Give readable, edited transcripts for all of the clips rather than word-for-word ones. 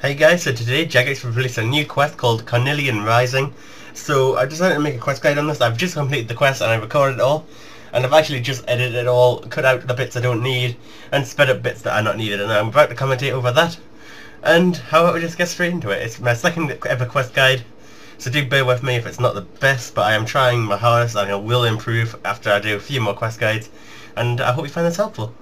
Hey guys, so today Jagex will release a new quest called Carnillean Rising. So I decided to make a quest guide on this. I've just completed the quest and I recorded it all. And I've actually just edited it all, cut out the bits I don't need, and sped up bits that are not needed. And I'm about to commentate over that. And how about we just get straight into it. It's my second ever quest guide. So do bear with me if it's not the best, but I am trying my hardest and I will improve after I do a few more quest guides. And I hope you find this helpful.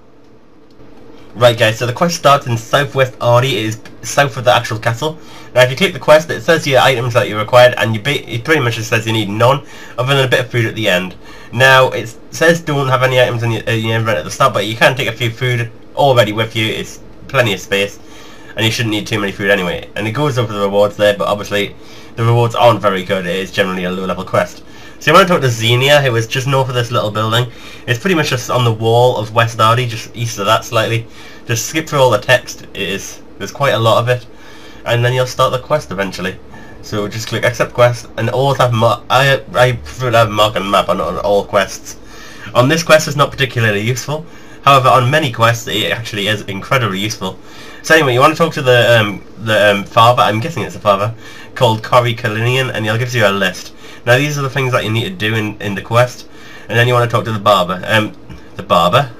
Right guys, so the quest starts in southwest Ardy. It is south of the actual castle. Now if you click the quest, it says your items that you required, and it pretty much just says you need none, other than a bit of food at the end. Now it says don't have any items in your inventory at the start, but you can take a few food already with you. It's plenty of space, and you shouldn't need too many food anyway. And it goes over the rewards there, but obviously the rewards aren't very good. It is generally a low level quest. So you want to talk to Xenia, who is just north of this little building. It's pretty much just on the wall of West Ardy, just east of that slightly. Just skip through all the text. There's quite a lot of it, and then you'll start the quest eventually. So just click accept quest, and always have I prefer to have mark and map on all quests. On this quest it's not particularly useful. However, on many quests it actually is incredibly useful. So anyway, you want to talk to the father. I'm guessing it's a father called Carnillean, and he'll give you a list. Now these are the things that you need to do in the quest, and then you want to talk to the barber.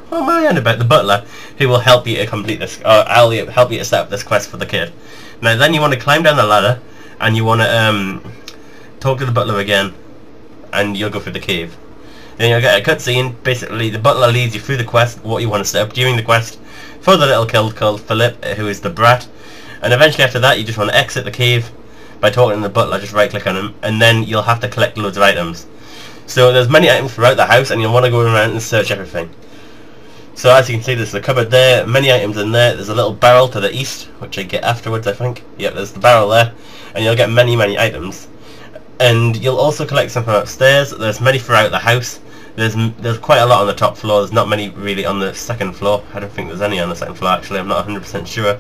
What am I on about? The butler, who will help you to complete this, or I'll help you to set up this quest for the kid. Now then you want to climb down the ladder, and you want to talk to the butler again, and you'll go through the cave. Then you'll get a cutscene. Basically the butler leads you through the quest, what you want to set up during the quest, for the little kid called Phillipe, who is the brat. And eventually after that you just want to exit the cave by talking to the butler. Just right click on him, and then you'll have to collect loads of items. So there's many items throughout the house, and you'll want to go around and search everything. So as you can see, there's a cupboard there, many items in there. There's a little barrel to the east, which I get afterwards, I think. Yep, there's the barrel there, and you'll get many items. And you'll also collect some from upstairs. There's many throughout the house. There's quite a lot on the top floor. There's not many really on the second floor. I don't think there's any on the second floor actually. I'm not 100% sure.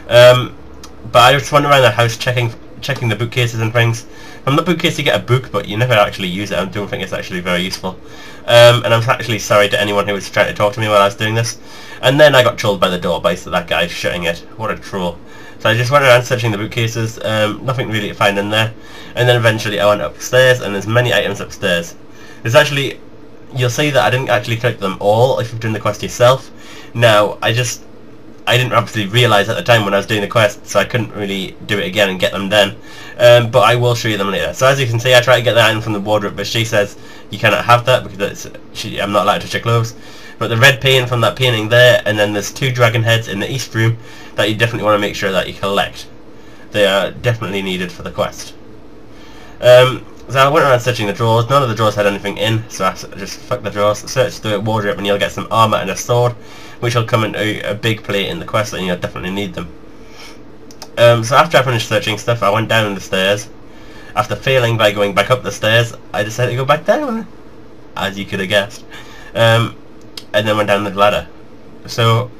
But I just went around the house checking the bookcases and things. From the bookcase you get a book, but you never actually use it. I don't think it's actually very useful. And I'm actually sorry to anyone who was trying to talk to me while I was doing this. And then I got trolled by the door by that guy shutting it. What a troll. So I just went around searching the bookcases, nothing really to find in there. And then eventually I went upstairs, and there's many items upstairs. There's actually, you'll see that I didn't actually collect them all if you're doing the quest yourself. Now, I didn't obviously realise at the time when I was doing the quest, so I couldn't really do it again and get them then. But I will show you them later. So as you can see, I tried to get the item from the wardrobe, but she says you cannot have that because I'm not allowed to touch your clothes. But the red paint from that painting there, and then there's 2 dragon heads in the east room that you definitely want to make sure that you collect. They are definitely needed for the quest. So I went around searching the drawers. None of the drawers had anything in, so I just fucked the drawers, searched the wardrobe, and you'll get some armour and a sword, which will come into a big play in the quest, and you'll definitely need them. So after I finished searching stuff, I went down the stairs. After failing by going back up the stairs, I decided to go back down, as you could have guessed, and then went down the ladder. So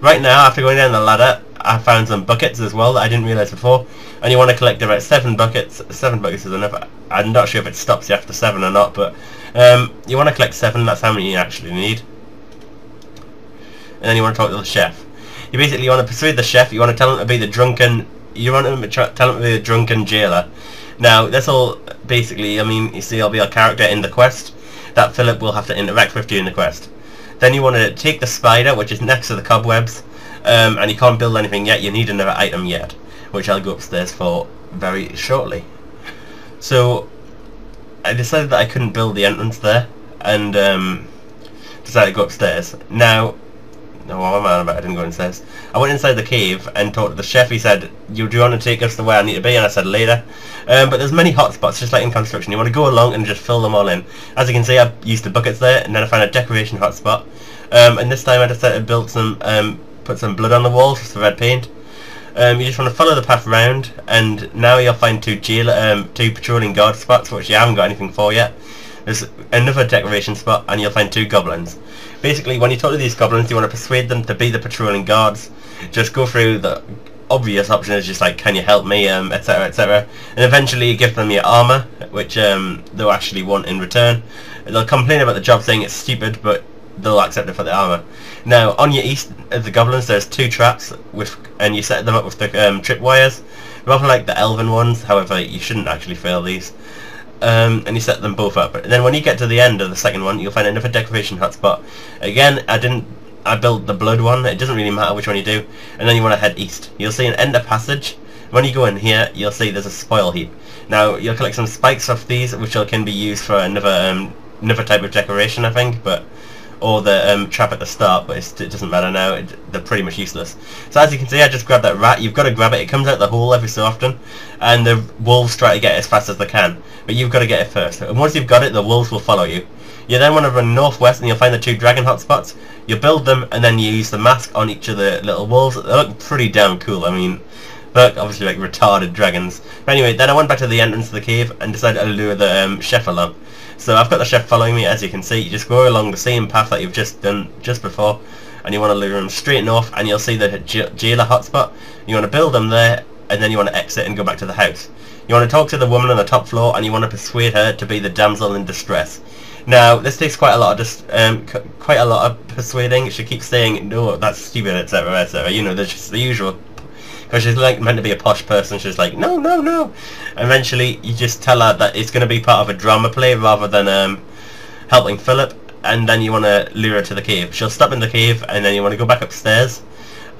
right now, after going down the ladder, I found some buckets as well that I didn't realise before, and you want to collect about 7 buckets. 7 buckets is enough. I'm not sure if it stops you after 7 or not, but you want to collect 7. That's how many you actually need. And then you want to talk to the chef. You basically want to persuade the chef. You want to tell him to be the drunken. You want to tell him to be the drunken jailer. Now this will basically, I mean, you see, I'll be a character in the quest that Phillipe will have to interact with during the quest. Then you want to take the spider, which is next to the cobwebs, and you can't build anything yet. You need another item yet, which I'll go upstairs for very shortly. So I decided that I couldn't build the entrance there, and decided to go upstairs. Now, no, what am I on about? I didn't go upstairs. I went inside the cave and talked to the chef. He said, do you want to take us to where I need to be? And I said later. But there's many hotspots, just like in construction. You want to go along and just fill them all in. As you can see, I've used the buckets there, and then I found a decoration hotspot. And this time I decided to build some, put some blood on the walls, just the red paint. You just want to follow the path round, and now you'll find 2 patrolling guard spots, which you haven't got anything for yet. There's another decoration spot, and you'll find 2 goblins. Basically, when you talk to these goblins, you want to persuade them to be the patrolling guards. Just go through the obvious options, just like, can you help me, etc, etc. And eventually you give them your armour, which they'll actually want in return. They'll complain about the job saying it's stupid, but they'll accept it for the armor. Now, on your east of the goblins, there's 2 traps, and you set them up with the tripwires, rather like the elven ones. However, you shouldn't actually fail these. And you set them both up. And then when you get to the end of the second one, you'll find another decoration hotspot. Again, I built the blood one. It doesn't really matter which one you do. And then you want to head east. You'll see an ender passage. When you go in here, you'll see there's a spoil heap. Now, you'll collect some spikes off these, which can be used for another type of decoration, I think, or the trap at the start, but it doesn't matter now. They're pretty much useless. So as you can see, I just grabbed that rat. You've got to grab it. It comes out the hole every so often, and the wolves try to get it as fast as they can, but you've got to get it first. And once you've got it, the wolves will follow you. You then want to run northwest, and you'll find the 2 dragon hotspots. You build them, and then you use the mask on each of the little wolves. They look pretty damn cool. I mean, look, obviously like retarded dragons. But anyway, then I went back to the entrance of the cave and decided to lure the chef along. So I've got the chef following me, as you can see. You just go along the same path that you've just done just before, and you want to lure him straight north, and you'll see the jailer hotspot. You want to build them there, and then you want to exit and go back to the house. You want to talk to the woman on the top floor, and you want to persuade her to be the damsel in distress. Now, this takes quite a lot of persuading. She keeps saying, no, that's stupid, etc., etc. You know, there's just the usual. Because she's like meant to be a posh person, she's like, no, no, no. Eventually, you just tell her that it's going to be part of a drama play rather than helping Phillipe, and then you want to lure her to the cave. She'll stop in the cave, and then you want to go back upstairs,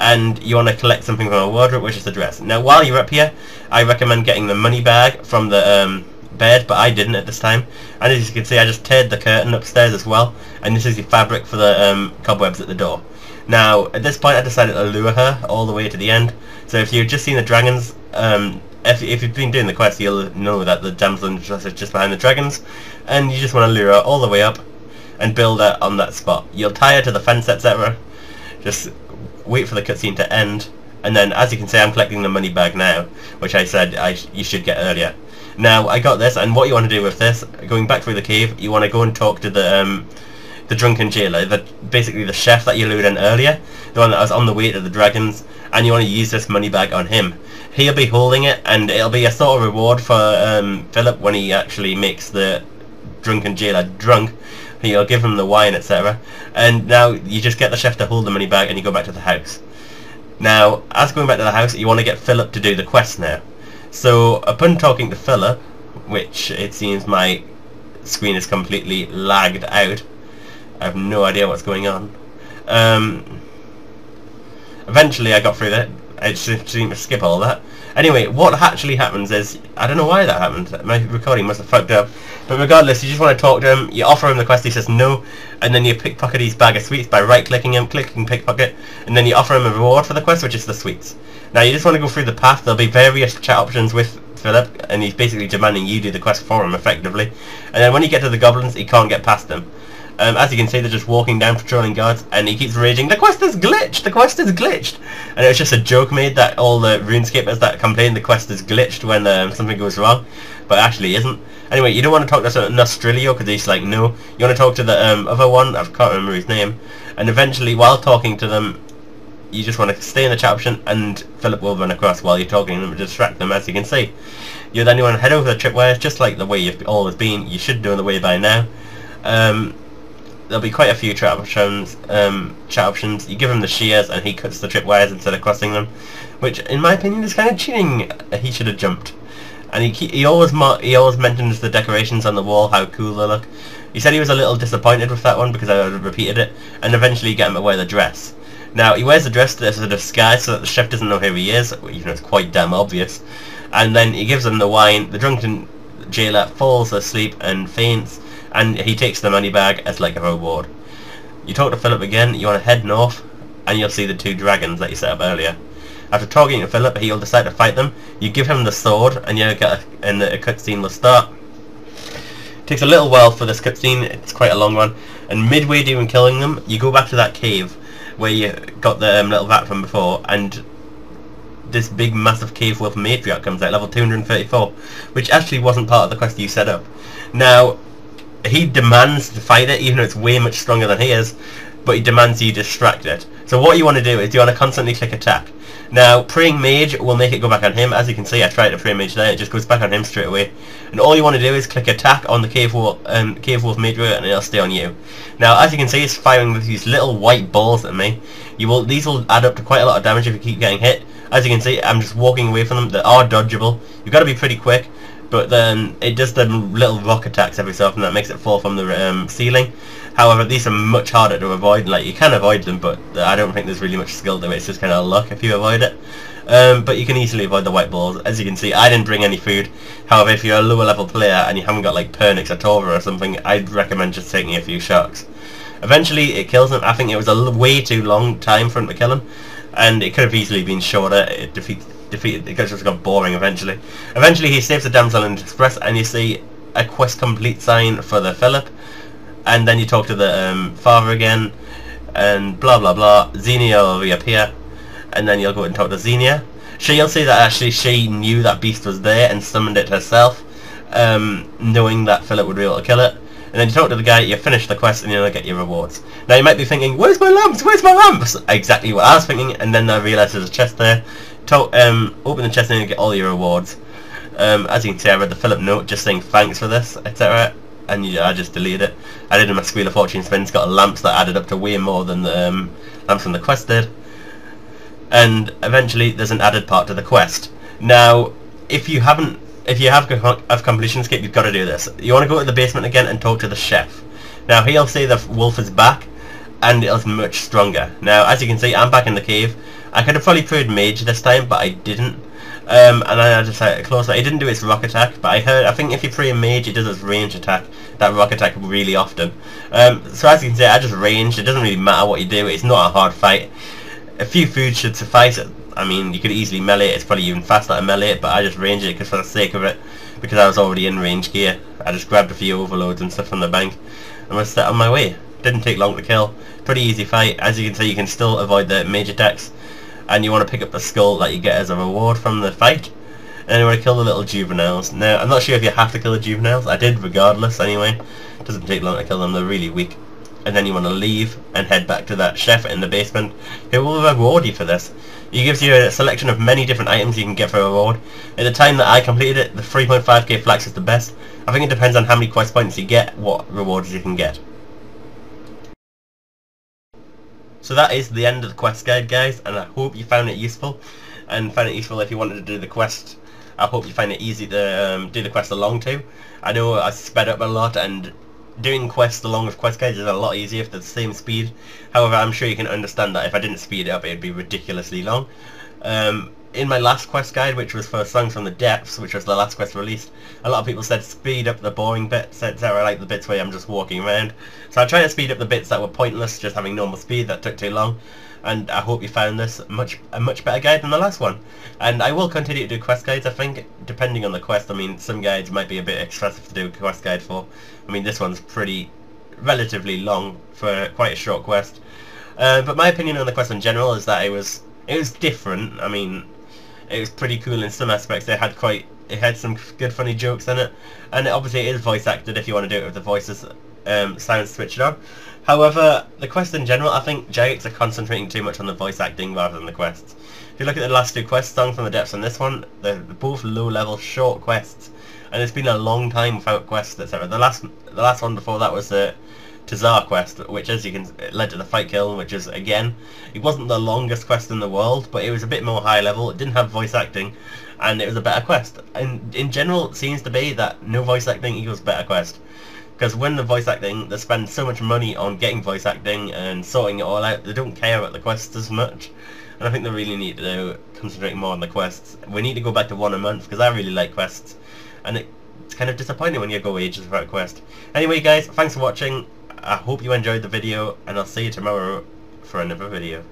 and you want to collect something from her wardrobe, which is the dress. Now, while you're up here, I recommend getting the money bag from the bed, but I didn't at this time. And as you can see, I just teared the curtain upstairs as well, and this is the fabric for the cobwebs at the door. Now, at this point, I decided to lure her all the way to the end. So if you've just seen the dragons, if you've been doing the quest, you'll know that the damsel in distress is just behind the dragons, and you just want to lure her all the way up and build her on that spot. You'll tie her to the fence, etc. Just wait for the cutscene to end, and then, as you can see, I'm collecting the money bag now, which I said you should get earlier. Now, I got this, and what you want to do with this, going back through the cave, you want to go and talk to the drunken jailer, basically the chef that you lured in earlier, the one that was on the way to the dragons, and you want to use this money bag on him. He'll be holding it, and it'll be a sort of reward for Phillipe when he actually makes the drunken jailer drunk. He'll give him the wine, etc. And now you just get the chef to hold the money bag, and you go back to the house. Now, as going back to the house, you want to get Phillipe to do the quest now. So, upon talking to Phillipe, which it seems my screen is completely lagged out, I have no idea what's going on. Eventually I got through that. I just seemed to skip all that. Anyway, what actually happens is, I don't know why that happened. My recording must have fucked up. But regardless, you just want to talk to him, you offer him the quest, he says no, and then you pickpocket his bag of sweets by right-clicking him, clicking pickpocket, and then you offer him a reward for the quest, which is the sweets. Now you just want to go through the path. There'll be various chat options with Phillipe, and he's basically demanding you do the quest for him, effectively. And then when you get to the goblins, he can't get past them. As you can see, they're just walking down, patrolling guards, and he keeps raging, the quest is glitched! The quest is glitched! And it was just a joke made that all the RuneScapers that complain the quest is glitched when something goes wrong, but it actually isn't. Anyway, you don't want to talk to Nostrilio, because he's like, no. You want to talk to the other one, I can't remember his name, and eventually, while talking to them, you just want to stay in the chat option, and Phillipe will run across while you're talking to them to distract them, as you can see. You then want to head over the tripwires, just like the way you've always been. You should know the way by now. There'll be quite a few chat options. You give him the shears, and he cuts the tripwires instead of crossing them, which, in my opinion, is kind of cheating. He should have jumped. And he always mentions the decorations on the wall, how cool they look. He said he was a little disappointed with that one because I repeated it, and eventually you get him to wear the dress. Now, he wears the dress as a disguise so that the chef doesn't know who he is, even though it's quite damn obvious. And then he gives him the wine. The drunken jailer falls asleep and faints, and he takes the money bag as like a reward. You talk to Phillipe again, you want to head north, and you'll see the 2 dragons that you set up earlier. After talking to Phillipe, he'll decide to fight them. You give him the sword, and you get a cutscene will start. It takes a little while for this cutscene, it's quite a long one, and midway during killing them, you go back to that cave where you got the little rat from before, and this big massive cave wolf matriarch comes out, level 234, which actually wasn't part of the quest you set up. Now, he demands to fight it, even though it's way much stronger than he is, but he demands you distract it. So what you want to do is you want to constantly click attack. Now, praying mage will make it go back on him. As you can see, I tried to pray mage there, it just goes back on him straight away. And all you want to do is click attack on the cave wolf mage warrior, and it'll stay on you. Now, as you can see, it's firing with these little white balls at me. These will add up to quite a lot of damage if you keep getting hit. As you can see, I'm just walking away from them. They are dodgeable. You've got to be pretty quick, but then it does the little rock attacks every so often that makes it fall from the ceiling. However, these are much harder to avoid. Like, you can avoid them, but I don't think there's really much skill to it. It's just kind of luck if you avoid it. But you can easily avoid the white balls. As you can see, I didn't bring any food. However, if you're a lower level player and you haven't got like Pernix or Torva or something, I'd recommend just taking a few shocks. Eventually, it kills him. I think it was a way too long time for him to kill him, and it could have easily been shorter. It just got boring eventually. Eventually, he saves the damsel in distress, and you see a quest complete sign for the Phillipe. And then you talk to the father again, and blah blah blah. Xenia will reappear, and then you'll go and talk to Xenia. She'll say that actually she knew that beast was there and summoned it herself, knowing that Phillipe would be able to kill it. And then you talk to the guy, you finish the quest, and you'll get your rewards. Now you might be thinking, where's my lamps? Where's my lamps? Exactly what I was thinking, and then I realised there's a chest there. Open the chest and you get all your rewards. As you can see, I read the Phillipe note just saying thanks for this, etc. And I just deleted it. I did my Squeal of Fortune spins, got lamps that added up to way more than the lamps from the quest did. And eventually there's an added part to the quest. Now, if you have completion skip, you've got to do this. You want to go to the basement again and talk to the chef. Now he'll say the wolf is back, and it's much stronger. Now, as you can see, I'm back in the cave. I could have probably prayed mage this time, but I didn't. And I just had it closer. It didn't do its rock attack, but I think if you pray a mage, it does its range attack, that rock attack really often. So as you can see, I just ranged. It doesn't really matter what you do. It's not a hard fight. A few food should suffice. I mean, you could easily melee it. It's probably even faster to melee it, but I just ranged it because for the sake of it, because I was already in range gear. I just grabbed a few overloads and stuff from the bank and was set on my way. Didn't take long to kill. Pretty easy fight. As you can see, you can still avoid the mage attacks. And you want to pick up the skull that you get as a reward from the fight. And you want to kill the little juveniles. Now, I'm not sure if you have to kill the juveniles. I did regardless anyway. It doesn't take long to kill them, they're really weak. And then you want to leave and head back to that chef in the basement, who will reward you for this. He gives you a selection of many different items you can get for a reward. At the time that I completed it, the 3.5k flax is the best. I think it depends on how many quest points you get, what rewards you can get. So that is the end of the quest guide, guys, and I hope you found it useful. And found it useful if you wanted to do the quest. I hope you find it easy to do the quest along too. I know I sped up a lot, and doing quests along with quest guides is a lot easier if they're the same speed. However, I'm sure you can understand that if I didn't speed it up, it'd be ridiculously long. In my last quest guide, which was for Songs from the Depths, which was the last quest released, a lot of people said speed up the boring bits, etc. like the bits where I'm just walking around. So I tried to speed up the bits that were pointless, just having normal speed, that took too long. And I hope you found this a much better guide than the last one. And I will continue to do quest guides, I think, depending on the quest. I mean, some guides might be a bit excessive to do a quest guide for. I mean, this one's relatively long for quite a short quest. But my opinion on the quest in general is that it was different. I mean, it was pretty cool in some aspects. It had some good funny jokes in it, and obviously it is voice acted if you want to do it with the voices sounds switched on. However, the quest in general, I think Jagex are concentrating too much on the voice acting rather than the quests. If you look at the last two quests, Song from the Depths and this one, they're both low level short quests, and it's been a long time without quests, etc. The last one before that was the Tazar quest, which as you can led to the fight kill, which is, again, it wasn't the longest quest in the world, but it was a bit more high level. It didn't have voice acting, and it was a better quest. And in general, it seems to be that no voice acting equals better quest, because when the voice acting, they spend so much money on getting voice acting and sorting it all out, they don't care about the quests as much. And I think they really need to concentrate more on the quests. We need to go back to one a month, because I really like quests, and it's kind of disappointing when you go ages without a quest. Anyway guys, thanks for watching. I hope you enjoyed the video, and I'll see you tomorrow for another video.